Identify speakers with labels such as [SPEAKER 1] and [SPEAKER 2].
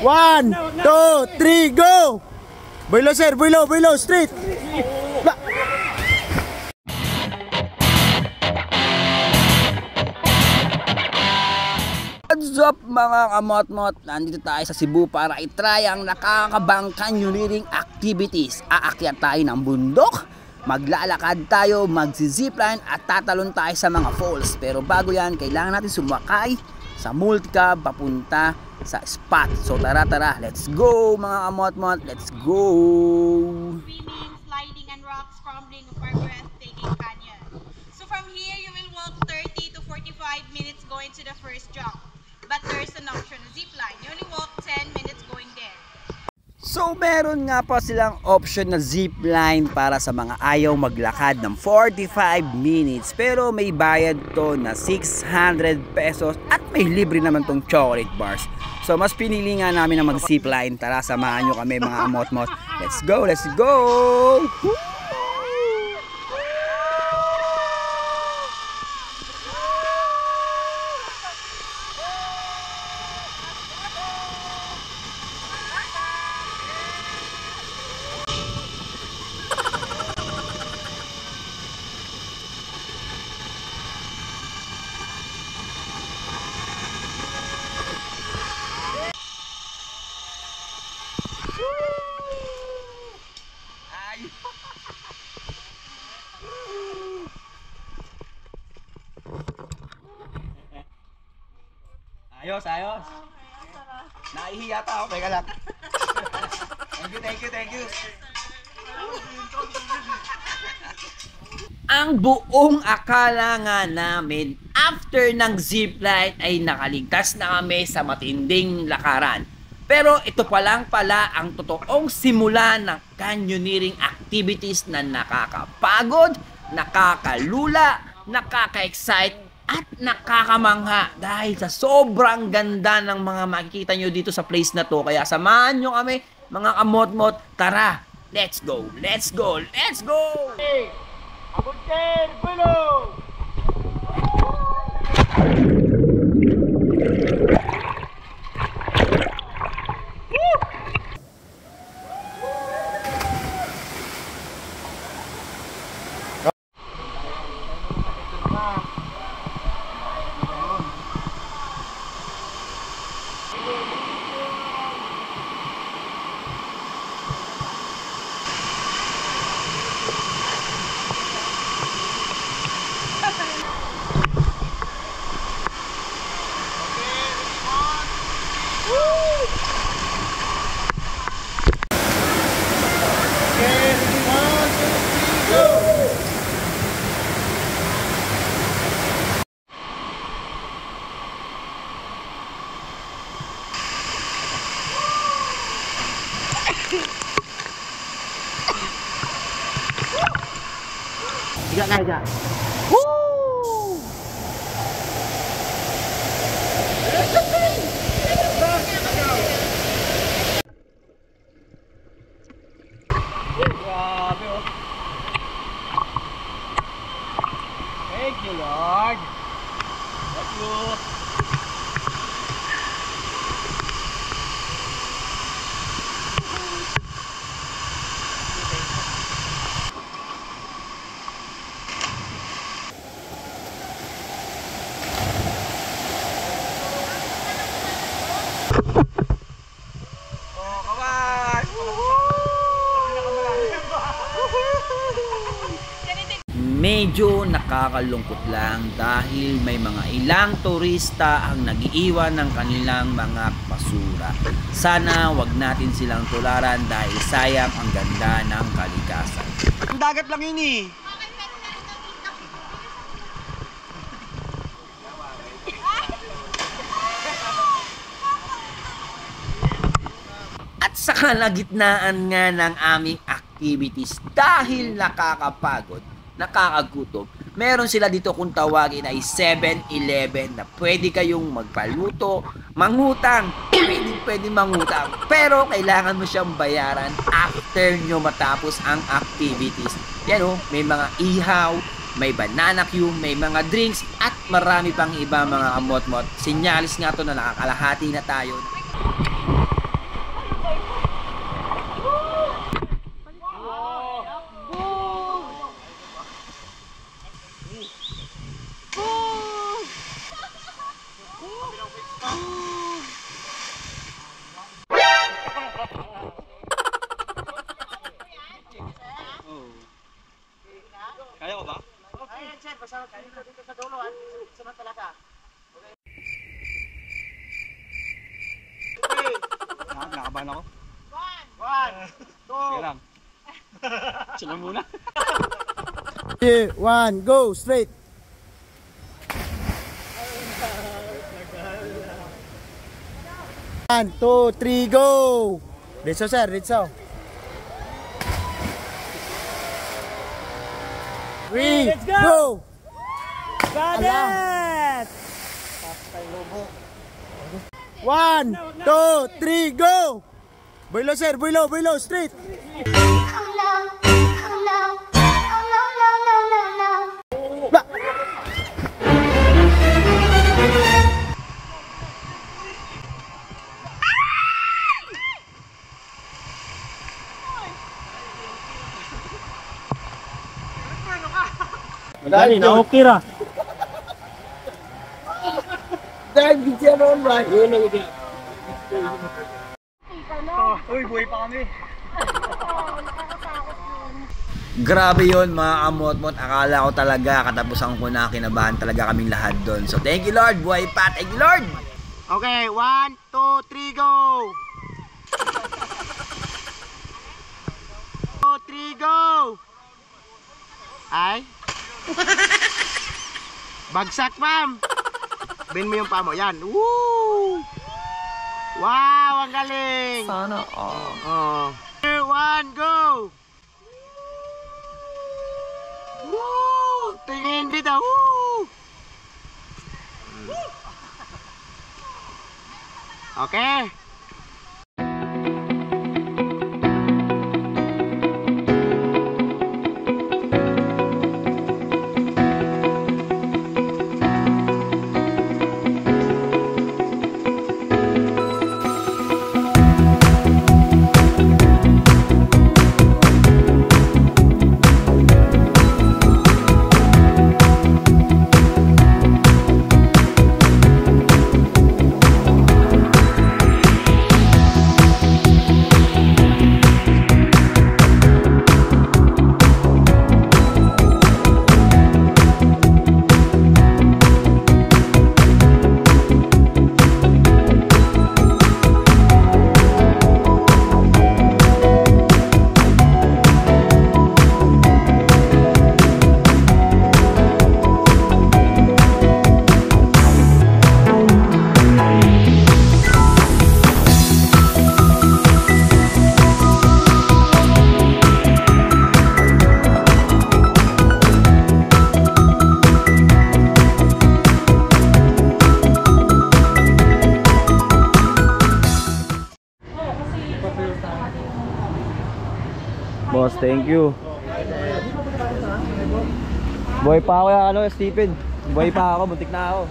[SPEAKER 1] 1, 2, 3, go! Boy low, sir. Boy low, straight.
[SPEAKER 2] What's up mga kamot-mot? Nandito tayo sa Cebu para i-try ang nakakabang canyoneering activities. Aakyat tayo ng bundok, maglalakad tayo, magzi-zipline at tatalon tayo sa mga falls. Pero bago yan, kailangan natin sumakay sa multicab papunta sa spot. So tara, let's go mga kamot-mot, let's go!
[SPEAKER 3] Swimming, sliding and rock scrambling of our breathtaking canyon. So from here, you will walk 30 to 45 minutes going to the first jump. But there's an option, a zip line. You only walk 10 minutes going there.
[SPEAKER 2] So meron nga pa silang option na zip line para sa mga ayaw maglakad ng 45 minutes. Pero may bayad to na 600 pesos at may libre naman tong chocolate bars. So mas pinili nga namin na mag zip line. Tara, samahan nyo kami mga amot-mot. Let's go, let's go! Woo! Ayos. Naihiya pa ako, teka lang. Thank you. Ang buong akala nga namin after ng zipline ay nakaligtas na kami sa matinding lakaran. Pero ito pa lang pala ang totoong simula ng canyoneering activities na nakakapagod, nakakalula, nakaka-excite at nakakamangha dahil sa sobrang ganda ng mga makikita nyo dito sa place na to. Kaya samahan nyo kami mga kamot-mot. Tara, let's go! Hey, abunter, below! Higa. Woo! Grabe, oh. Thank you, Lord. Thank you. Medyo nakakalungkot lang dahil may mga ilang turista ang nag-iiwan ng kanilang mga basura. Sana wag natin silang tularan dahil sayang ang ganda ng kalikasan.
[SPEAKER 1] Ang dagat lang yun eh.
[SPEAKER 2] At sa kalagitnaan nga ng aming activities dahil nakakapagod, nakakagutom, meron sila dito kung tawagin ay 7-Eleven na pwede kayong magpaluto, mangutang, pwede mangutang, pero kailangan mo siyang bayaran after nyo matapos ang activities. Yan o, may mga ihaw, may banana cue, may mga drinks at marami pang iba mga kamot-mot. Sinyalis nga to na nakakalahati na tayo.
[SPEAKER 1] Nakabahan ako.
[SPEAKER 3] 1, 2.
[SPEAKER 1] Sige lang. Sila muna.
[SPEAKER 4] 3, 1, go, straight. One, two, three, go. Ritso sir, ritso. 3,
[SPEAKER 1] let's go.
[SPEAKER 4] go.
[SPEAKER 1] Got it!
[SPEAKER 4] 1, 2, 3, go. Boylo sir, boylo, straight. Ba.
[SPEAKER 1] Madali na, okay ra.
[SPEAKER 4] Dahil bigyan naman ba?
[SPEAKER 1] Uy, buhay pa kami.
[SPEAKER 2] Grabe yon mga kamot-mot. Akala ko talaga katapusan ko na, kinabahan talaga kaming lahat doon. So thank you Lord, buhay pa. Thank you Lord.
[SPEAKER 4] Okay, 1, 2, 3, go. 2, 3, go. Ay. Bagsak, ma'am. Bin mo yung paa mo. Yan. Woo! Wow, ang galing.
[SPEAKER 5] Sana all.
[SPEAKER 4] Oh. 2, 1, go. Woo! Tingin dito. Woo! Okay.
[SPEAKER 2] Boss, thank you. Buhay pa ako, Stephen. Buhay pa ako, buntik na ako.